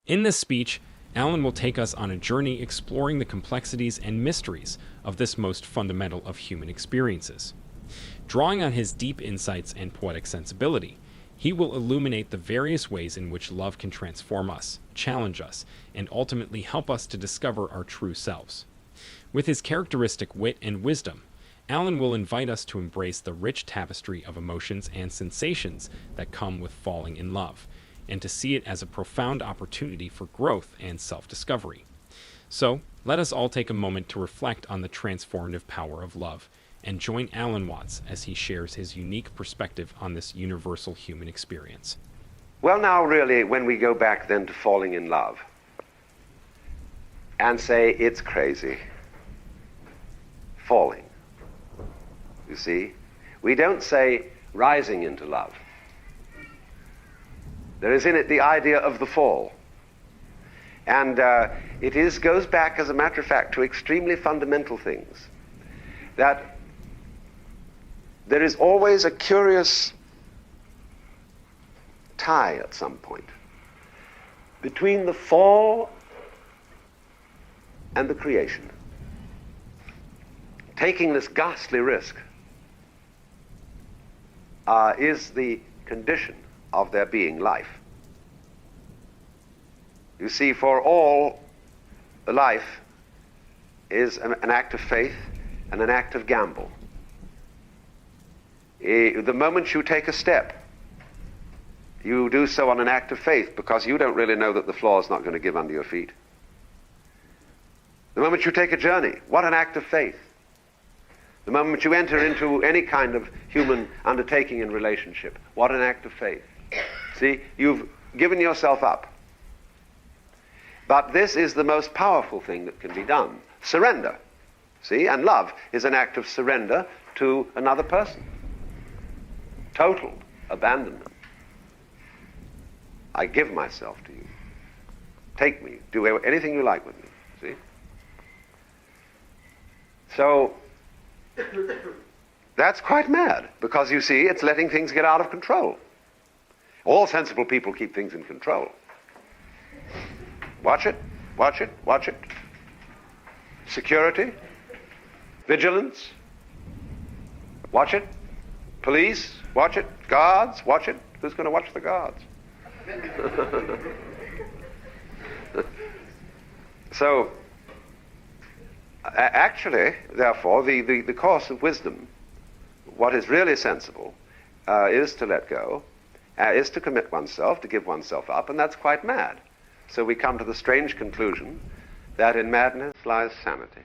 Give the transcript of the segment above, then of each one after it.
In this speech, Alan will take us on a journey exploring the complexities and mysteries of this most fundamental of human experiences. Drawing on his deep insights and poetic sensibility, he will illuminate the various ways in which love can transform us, challenge us, and ultimately help us to discover our true selves. With his characteristic wit and wisdom, Alan will invite us to embrace the rich tapestry of emotions and sensations that come with falling in love, and to see it as a profound opportunity for growth and self-discovery. So, let us all take a moment to reflect on the transformative power of love, and join Alan Watts as he shares his unique perspective on this universal human experience. Well, now, really, when we go back then to falling in love, and say it's crazy, falling, you see, we don't say rising into love. There is in it the idea of the fall. And it goes back, as a matter of fact, to extremely fundamental things. That there is always a curious tie at some point between the fall and the creation. Taking this ghastly risk is the condition of there being life. You see, for all, life is an act of faith and an act of gamble. The moment you take a step, you do so on an act of faith because you don't really know that the floor is not going to give under your feet. The moment you take a journey, what an act of faith. The moment you enter into any kind of human undertaking and relationship, what an act of faith. See, you've given yourself up. But this is the most powerful thing that can be done. Surrender. See, and love is an act of surrender to another person. Total abandonment. I give myself to you. Take me. Do anything you like with me. See? So, that's quite mad, because you see, it's letting things get out of control. All sensible people keep things in control. Watch it, watch it, watch it. Security, vigilance, watch it. Police, watch it. Guards, watch it. Who's going to watch the guards? So, actually, therefore, the course of wisdom, what is really sensible, is to let go, is to commit oneself, to give oneself up, and that's quite mad. So we come to the strange conclusion that in madness lies sanity.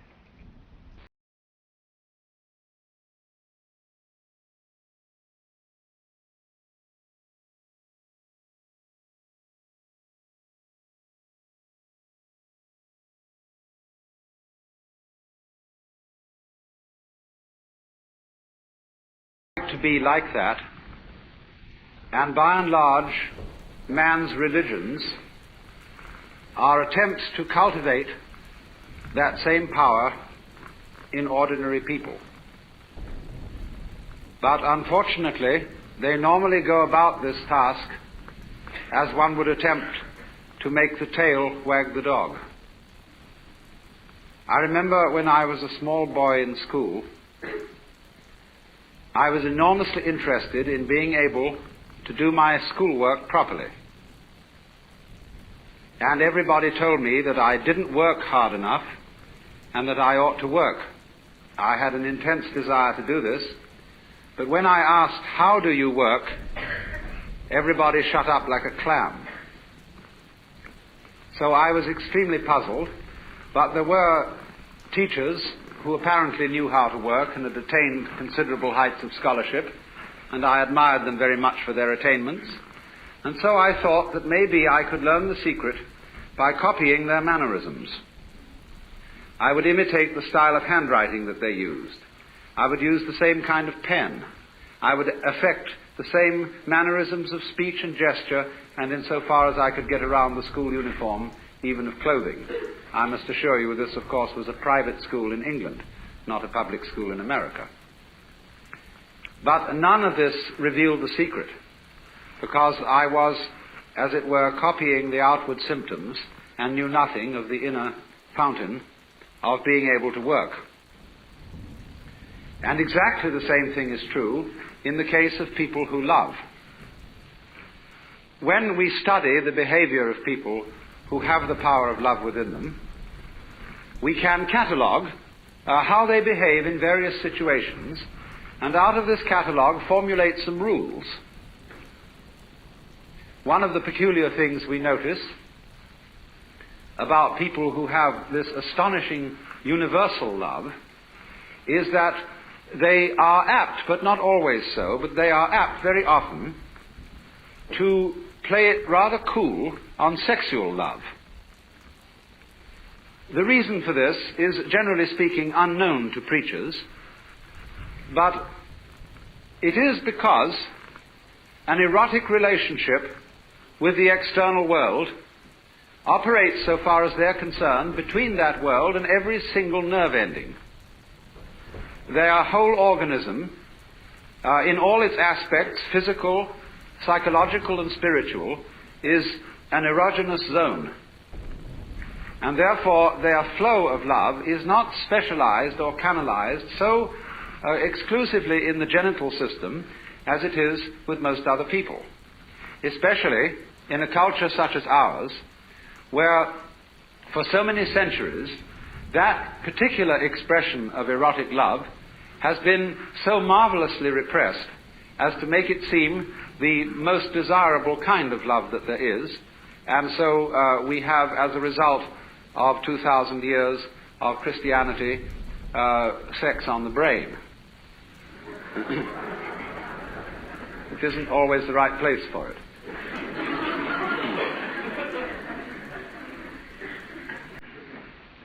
To be like that, and by and large, man's religions are attempts to cultivate that same power in ordinary people. But unfortunately, they normally go about this task as one would attempt to make the tail wag the dog. I remember when I was a small boy in school, I was enormously interested in being able to do my schoolwork properly. And everybody told me that I didn't work hard enough and that I ought to work. I had an intense desire to do this, but when I asked, "How do you work?" everybody shut up like a clam. So I was extremely puzzled, but there were teachers who apparently knew how to work and had attained considerable heights of scholarship, and I admired them very much for their attainments. And so I thought that maybe I could learn the secret by copying their mannerisms. I would imitate the style of handwriting that they used. I would use the same kind of pen. I would affect the same mannerisms of speech and gesture, and insofar as I could get around the school uniform, even of clothing. I must assure you this, of course, was a private school in England, not a public school in America. But none of this revealed the secret, because I was as it were, copying the outward symptoms and knew nothing of the inner fountain of being able to work. And exactly the same thing is true in the case of people who love. When we study the behavior of people who have the power of love within them, we can catalogue how they behave in various situations, and out of this catalogue formulate some rules. One of the peculiar things we notice about people who have this astonishing universal love is that they are apt, but not always so, but they are apt very often to play it rather cool on sexual love. The reason for this is, generally speaking, unknown to preachers, but it is because an erotic relationship with the external world operates, so far as they're concerned, between that world and every single nerve ending. Their whole organism, in all its aspects, physical, psychological and spiritual, is an erogenous zone. And therefore their flow of love is not specialized or canalized so exclusively in the genital system as it is with most other people. Especially in a culture such as ours, where for so many centuries that particular expression of erotic love has been so marvelously repressed as to make it seem the most desirable kind of love that there is. And so we have, as a result of 2,000 years of Christianity, sex on the brain. Which isn't always the right place for it.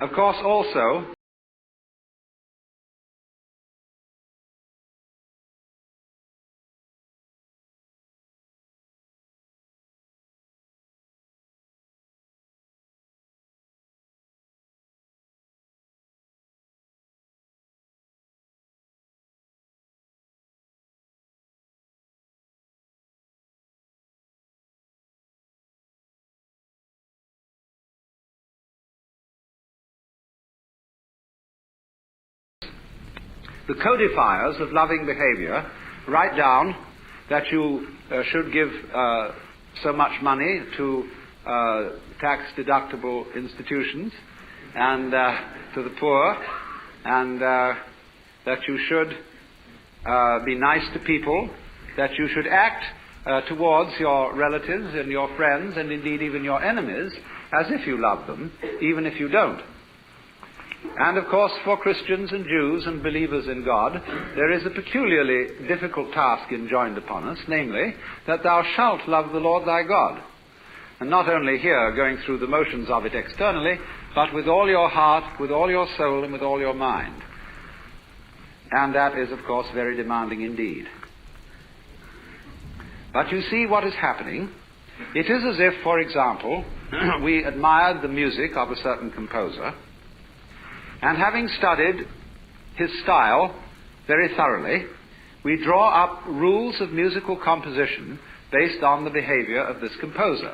Of course, also, the codifiers of loving behavior write down that you should give so much money to tax-deductible institutions and to the poor, and that you should be nice to people, that you should act towards your relatives and your friends and indeed even your enemies as if you love them, even if you don't. And of course, for Christians and Jews and believers in God, there is a peculiarly difficult task enjoined upon us, namely, that thou shalt love the Lord thy God. And not only here, going through the motions of it externally, but with all your heart, with all your soul, and with all your mind. And that is, of course, very demanding indeed. But you see what is happening. It is as if, for example, we admired the music of a certain composer, and having studied his style very thoroughly, we draw up rules of musical composition based on the behavior of this composer.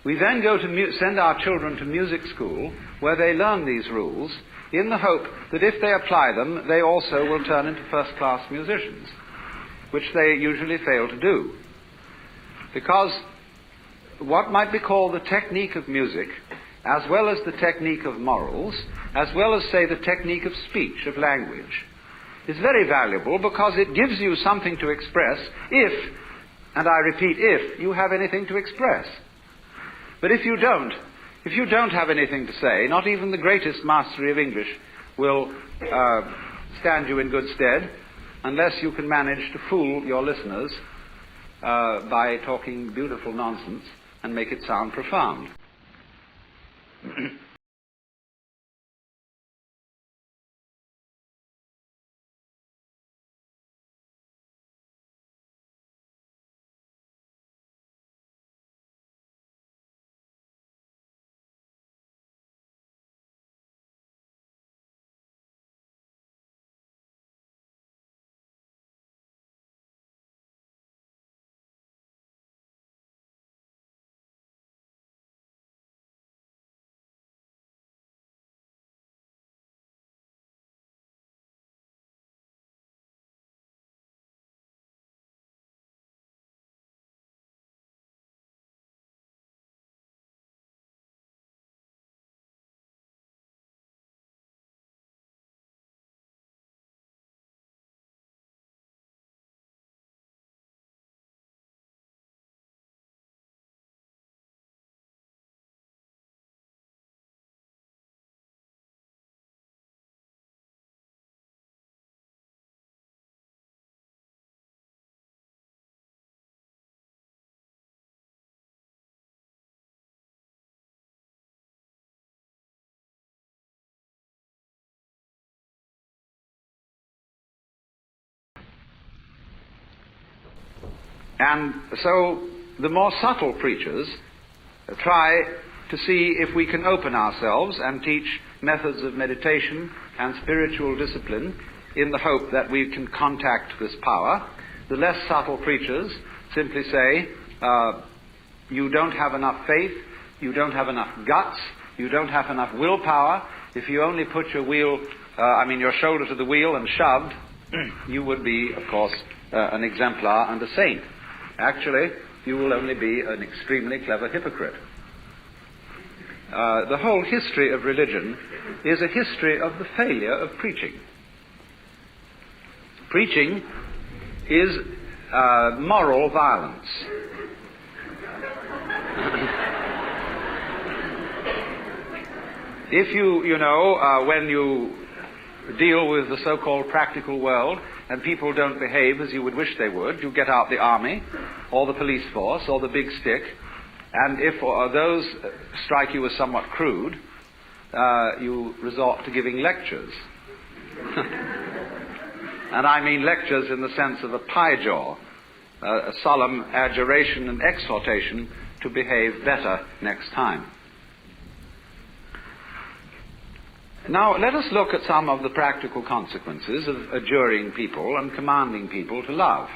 We then go to send our children to music school, where they learn these rules, in the hope that if they apply them, they also will turn into first-class musicians, which they usually fail to do. Because what might be called the technique of music, as well as the technique of morals, as well as, say, the technique of speech, of language, is very valuable because it gives you something to express if, and I repeat, if you have anything to express. But if you don't have anything to say, not even the greatest mastery of English will stand you in good stead unless you can manage to fool your listeners by talking beautiful nonsense and make it sound profound. And so the more subtle preachers try to see if we can open ourselves and teach methods of meditation and spiritual discipline in the hope that we can contact this power. The less subtle preachers simply say, you don't have enough faith, you don't have enough guts, you don't have enough willpower. If you only put your shoulder to the wheel and shoved, you would be, of course, an exemplar and a saint. Actually, you will only be an extremely clever hypocrite. The whole history of religion is a history of the failure of preaching. Preaching is moral violence. If when you deal with the so-called practical world and people don't behave as you would wish they would, you get out the army or the police force or the big stick, and if those strike you as somewhat crude, you resort to giving lectures. And I mean lectures in the sense of a pie jaw, a solemn adjuration and exhortation to behave better next time. Now, let us look at some of the practical consequences of adjuring people and commanding people to love.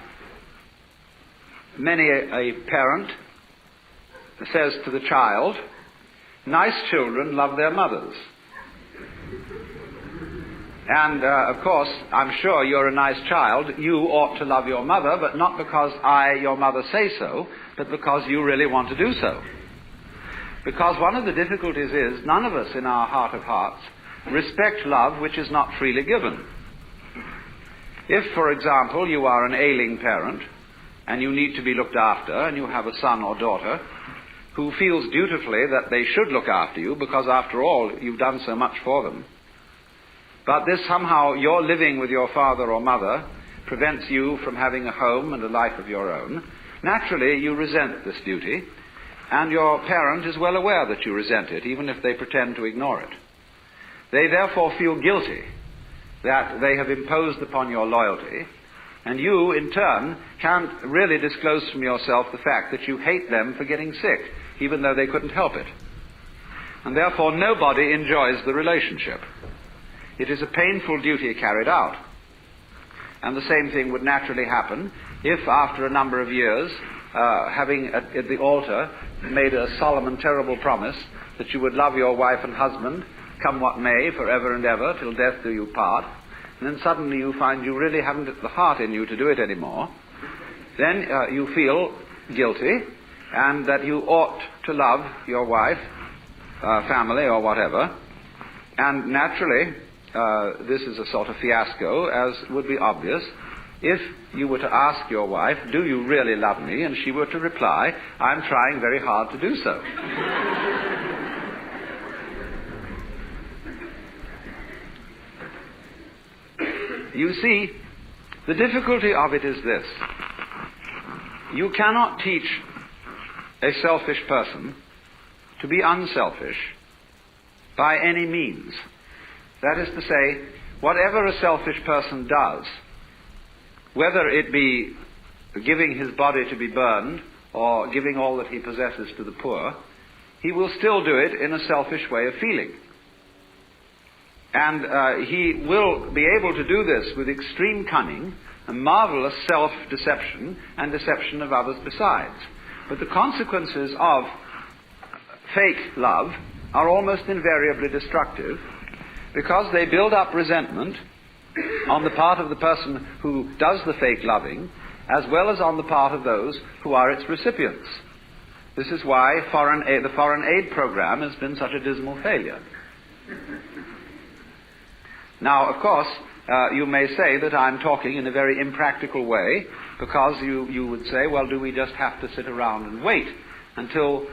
Many a parent says to the child, nice children love their mothers. And, of course, I'm sure you're a nice child. You ought to love your mother, but not because I, your mother, say so, but because you really want to do so. Because one of the difficulties is none of us in our heart of hearts respect love which is not freely given. If, for example, you are an ailing parent and you need to be looked after and you have a son or daughter who feels dutifully that they should look after you because, after all, you've done so much for them, but this somehow, your living with your father or mother prevents you from having a home and a life of your own, naturally you resent this duty, and your parent is well aware that you resent it, even if they pretend to ignore it. They therefore feel guilty that they have imposed upon your loyalty, and you, in turn, can't really disclose from yourself the fact that you hate them for getting sick, even though they couldn't help it. And therefore nobody enjoys the relationship. It is a painful duty carried out. And the same thing would naturally happen if, after a number of years, having at the altar made a solemn and terrible promise that you would love your wife and husband, come what may, forever and ever, till death do you part, and then suddenly you find you really haven't the heart in you to do it anymore, then you feel guilty, and that you ought to love your wife, family, or whatever, and naturally, this is a sort of fiasco, as would be obvious, if you were to ask your wife, do you really love me? And she were to reply, I'm trying very hard to do so. You see, the difficulty of it is this. You cannot teach a selfish person to be unselfish by any means. That is to say, whatever a selfish person does, whether it be giving his body to be burned or giving all that he possesses to the poor, he will still do it in a selfish way of feeling. And he will be able to do this with extreme cunning and marvelous self-deception and deception of others besides. But the consequences of fake love are almost invariably destructive, because they build up resentment on the part of the person who does the fake loving, as well as on the part of those who are its recipients. This is why the foreign aid program has been such a dismal failure. Now, of course, you may say that I'm talking in a very impractical way, because you would say, well, do we just have to sit around and wait until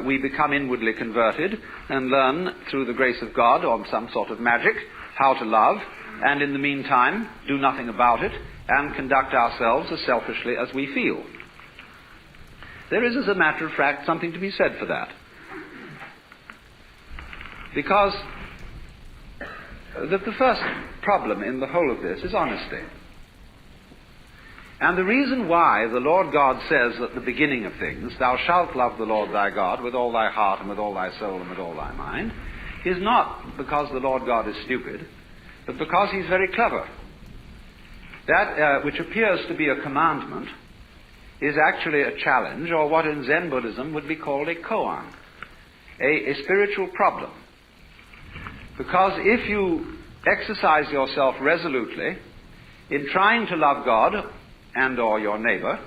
we become inwardly converted and learn through the grace of God, or some sort of magic, how to love, and in the meantime do nothing about it and conduct ourselves as selfishly as we feel? There is, as a matter of fact, something to be said for that. Because the first problem in the whole of this is honesty. And the reason why the Lord God says at the beginning of things, thou shalt love the Lord thy God with all thy heart and with all thy soul and with all thy mind, is not because the Lord God is stupid, but because he's very clever. That which appears to be a commandment is actually a challenge, or what in Zen Buddhism would be called a koan, a spiritual problem. Because if you exercise yourself resolutely in trying to love God and or your neighbor,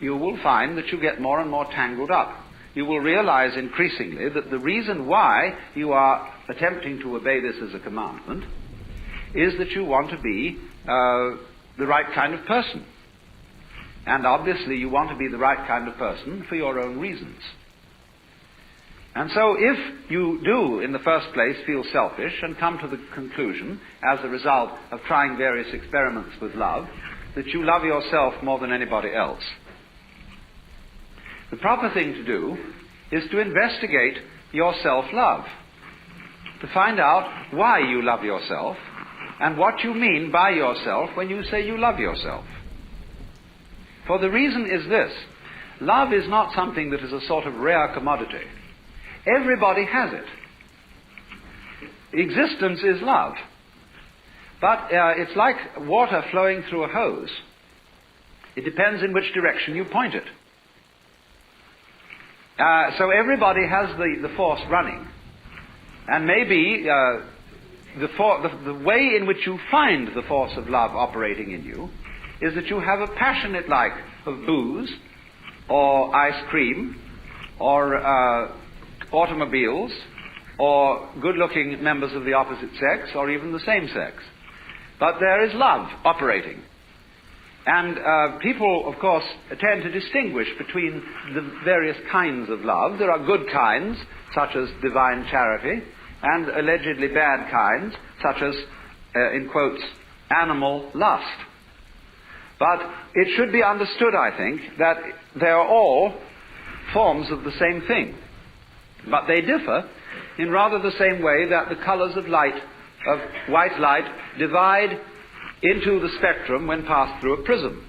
you will find that you get more and more tangled up. You will realize increasingly that the reason why you are attempting to obey this as a commandment is that you want to be the right kind of person. And obviously you want to be the right kind of person for your own reasons. And so if you do, in the first place, feel selfish and come to the conclusion, as a result of trying various experiments with love, that you love yourself more than anybody else, the proper thing to do is to investigate your self-love, to find out why you love yourself and what you mean by yourself when you say you love yourself. For the reason is this: love is not something that is a sort of rare commodity. Everybody has it. Existence is love. But it's like water flowing through a hose. It depends in which direction you point it. So everybody has the force running. And maybe the way in which you find the force of love operating in you is that you have a passionate like of booze, or ice cream, or automobiles, or good-looking members of the opposite sex, or even the same sex. But there is love operating. And people, of course, tend to distinguish between the various kinds of love. There are good kinds, such as divine charity, and allegedly bad kinds, such as, in quotes, animal lust. But it should be understood, I think, that they are all forms of the same thing. But they differ in rather the same way that the colors of light, of white light, divide into the spectrum when passed through a prism.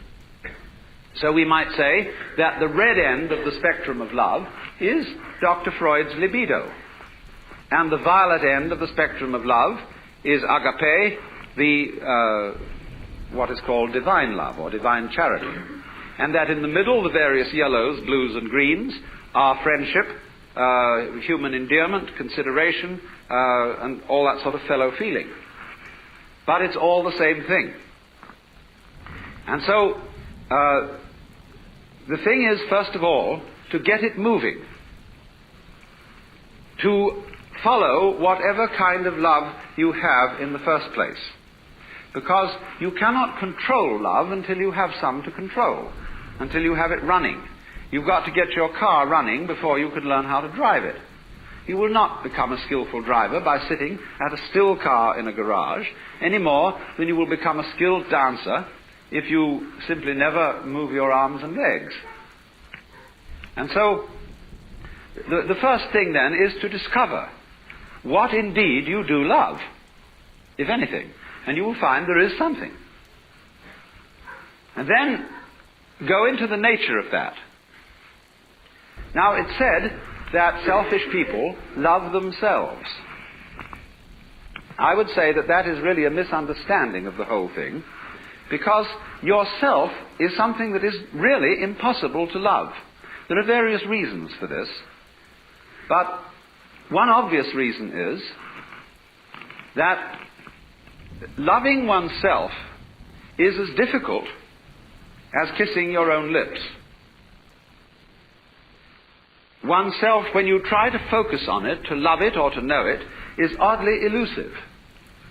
So we might say that the red end of the spectrum of love is Dr. Freud's libido, and the violet end of the spectrum of love is agape, the what is called divine love or divine charity, and that in the middle the various yellows, blues and greens are friendship, human endearment, consideration, and all that sort of fellow feeling. But it's all the same thing. And so the thing is, first of all, to get it moving, to follow whatever kind of love you have in the first place. Because you cannot control love until you have some to control, until you have it running. You've got to get your car running before you can learn how to drive it. You will not become a skillful driver by sitting at a still car in a garage any more than you will become a skilled dancer if you simply never move your arms and legs. And so the first thing then is to discover what indeed you do love, if anything. And you will find there is something. And then go into the nature of that. Now, it's said that selfish people love themselves. I would say that that is really a misunderstanding of the whole thing, because yourself is something that is really impossible to love. There are various reasons for this, but one obvious reason is that loving oneself is as difficult as kissing your own lips. Oneself, when you try to focus on it, to love it or to know it, is oddly elusive.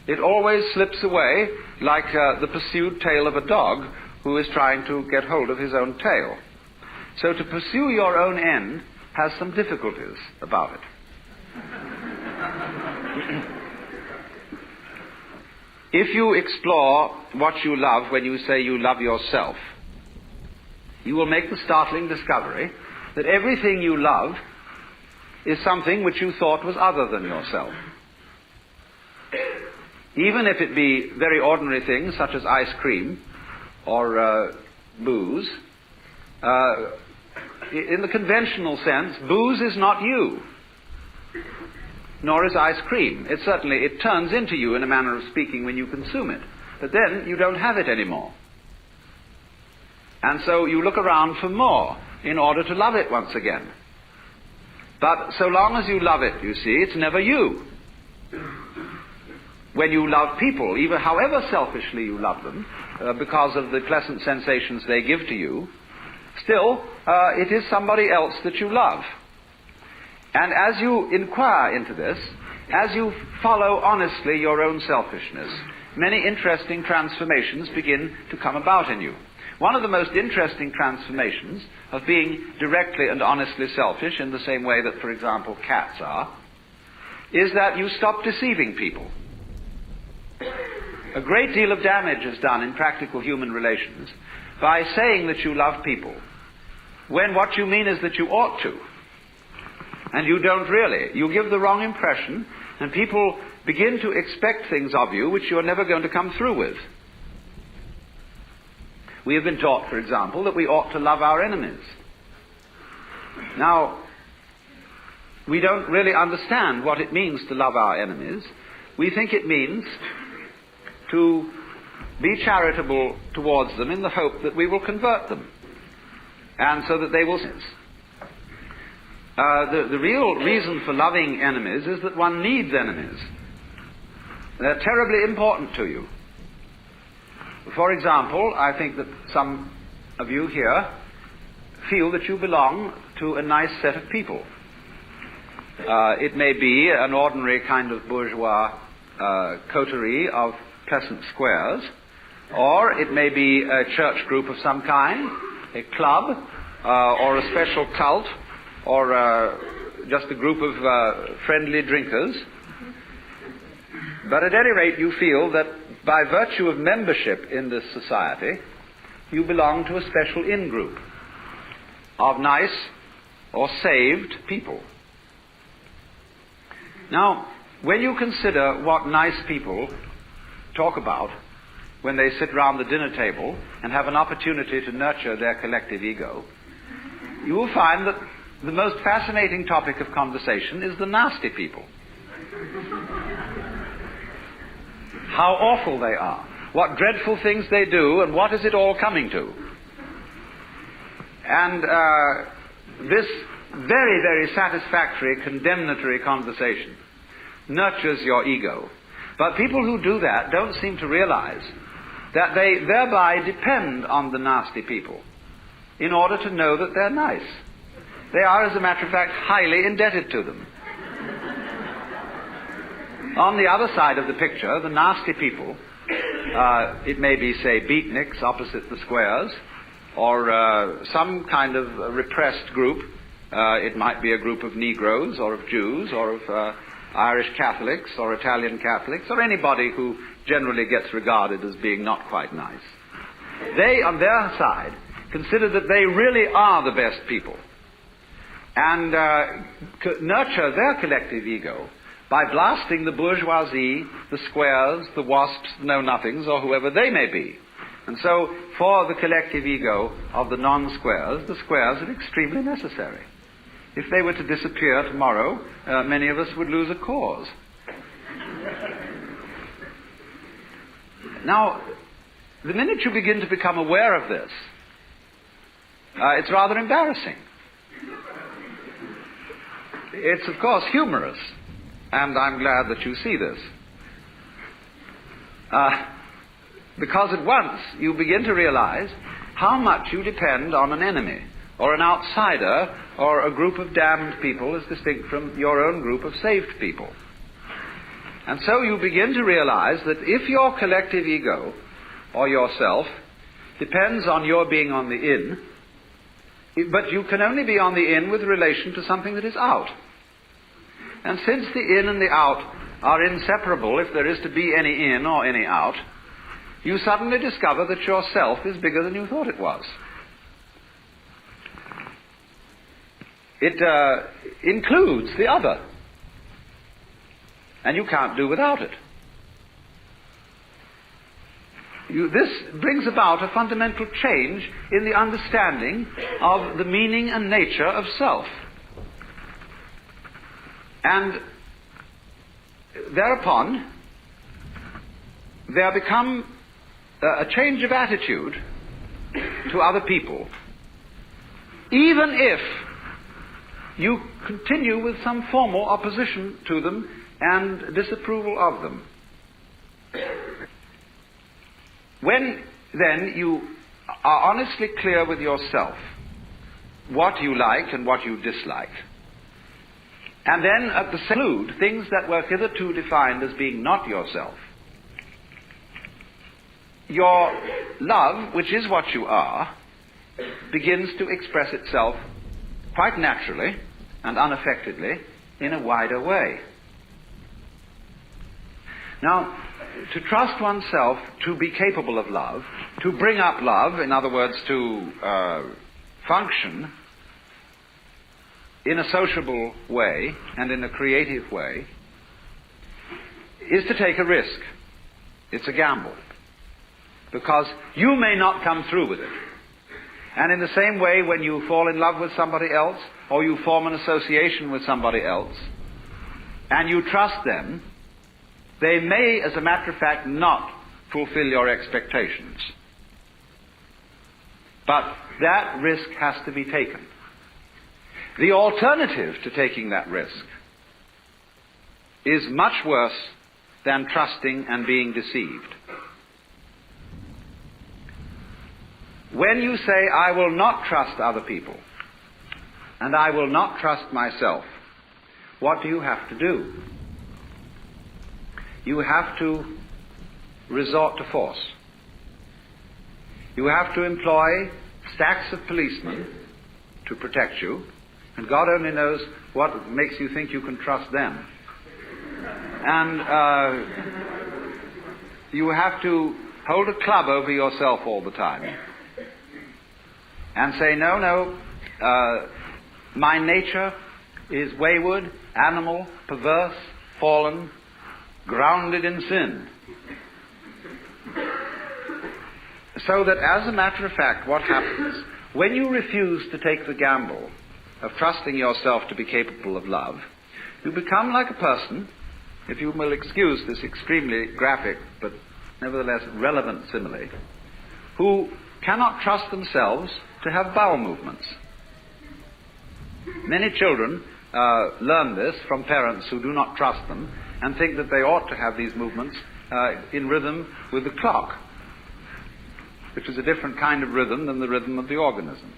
It always slips away like the pursued tail of a dog who is trying to get hold of his own tail. So to pursue your own end has some difficulties about it. If you explore what you love when you say you love yourself, you will make the startling discovery that everything you love is something which you thought was other than yourself. Even if it be very ordinary things such as ice cream or booze, in the conventional sense, booze is not you, nor is ice cream. It turns into you in a manner of speaking when you consume it, but then you don't have it anymore. And so you look around for more in order to love it once again. But so long as you love it, you see, it's never you. When you love people, even however selfishly you love them, because of the pleasant sensations they give to you, still, it is somebody else that you love. And as you inquire into this, as you follow honestly your own selfishness, many interesting transformations begin to come about in you. One of the most interesting transformations of being directly and honestly selfish, in the same way that, for example, cats are, is that you stop deceiving people. A great deal of damage is done in practical human relations by saying that you love people, when what you mean is that you ought to. And you don't really. You give the wrong impression, and people begin to expect things of you which you're never going to come through with. We have been taught, for example, that we ought to love our enemies. Now, we don't really understand what it means to love our enemies. We think it means to be charitable towards them in the hope that we will convert them, and so that they will sin. The real reason for loving enemies is that one needs enemies. They're terribly important to you. For example, I think that some of you here feel that you belong to a nice set of people. It may be an ordinary kind of bourgeois coterie of pleasant squares, or it may be a church group of some kind, a club, or a special cult, or just a group of friendly drinkers. But at any rate, you feel that by virtue of membership in this society, you belong to a special in-group of nice or saved people. Now, when you consider what nice people talk about when they sit round the dinner table and have an opportunity to nurture their collective ego, you will find that the most fascinating topic of conversation is the nasty people. How awful they are, what dreadful things they do, and what is it all coming to. And this very, very satisfactory, condemnatory conversation nurtures your ego. But people who do that don't seem to realize that they thereby depend on the nasty people in order to know that they're nice. They are, as a matter of fact, highly indebted to them. On the other side of the picture, the nasty people, it may be, say, beatniks opposite the squares, or some kind of repressed group. It might be a group of Negroes, or of Jews, or of Irish Catholics, or Italian Catholics, or anybody who generally gets regarded as being not quite nice. They, on their side, consider that they really are the best people, and nurture their collective ego by blasting the bourgeoisie, the squares, the wasps, the know-nothings, or whoever they may be. And so, for the collective ego of the non-squares, the squares are extremely necessary. If they were to disappear tomorrow, many of us would lose a cause. Now, the minute you begin to become aware of this, it's rather embarrassing. It's, of course, humorous, and I'm glad that you see this. Because at once you begin to realize how much you depend on an enemy, or an outsider, or a group of damned people as distinct from your own group of saved people. And so you begin to realize that if your collective ego, or yourself, depends on your being on the in, but you can only be on the in with relation to something that is out. And since the in and the out are inseparable, if there is to be any in or any out, you suddenly discover that yourself is bigger than you thought it was. It includes the other, and you can't do without it. this brings about a fundamental change in the understanding of the meaning and nature of self. And thereupon, there become a change of attitude to other people, even if you continue with some formal opposition to them and disapproval of them. When then you are honestly clear with yourself what you like and what you dislike, and then at the same include things that were hitherto defined as being not yourself, your love, which is what you are, begins to express itself quite naturally and unaffectedly in a wider way. Now, to trust oneself to be capable of love, to bring up love, in other words, to function in a sociable way and in a creative way, is to take a risk. It's a gamble. Because you may not come through with it. And in the same way, when you fall in love with somebody else, or you form an association with somebody else, and you trust them, they may, as a matter of fact, not fulfill your expectations. But that risk has to be taken. The alternative to taking that risk is much worse than trusting and being deceived. When you say, I will not trust other people, and I will not trust myself, what do you have to do? You have to resort to force. You have to employ stacks of policemen to protect you, and God only knows what makes you think you can trust them. And you have to hold a club over yourself all the time and say, no, my nature is wayward, animal, perverse, fallen, grounded in sin. So that, as a matter of fact, what happens, when you refuse to take the gamble of trusting yourself to be capable of love, you become like a person, if you will excuse this extremely graphic but nevertheless relevant simile, who cannot trust themselves to have bowel movements. Many children learn this from parents who do not trust them and think that they ought to have these movements in rhythm with the clock, which is a different kind of rhythm than the rhythm of the organism.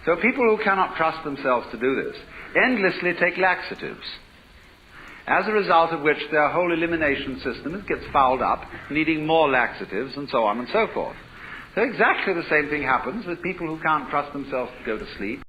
So people who cannot trust themselves to do this endlessly take laxatives, as a result of which their whole elimination system gets fouled up, needing more laxatives and so on and so forth. So exactly the same thing happens with people who can't trust themselves to go to sleep,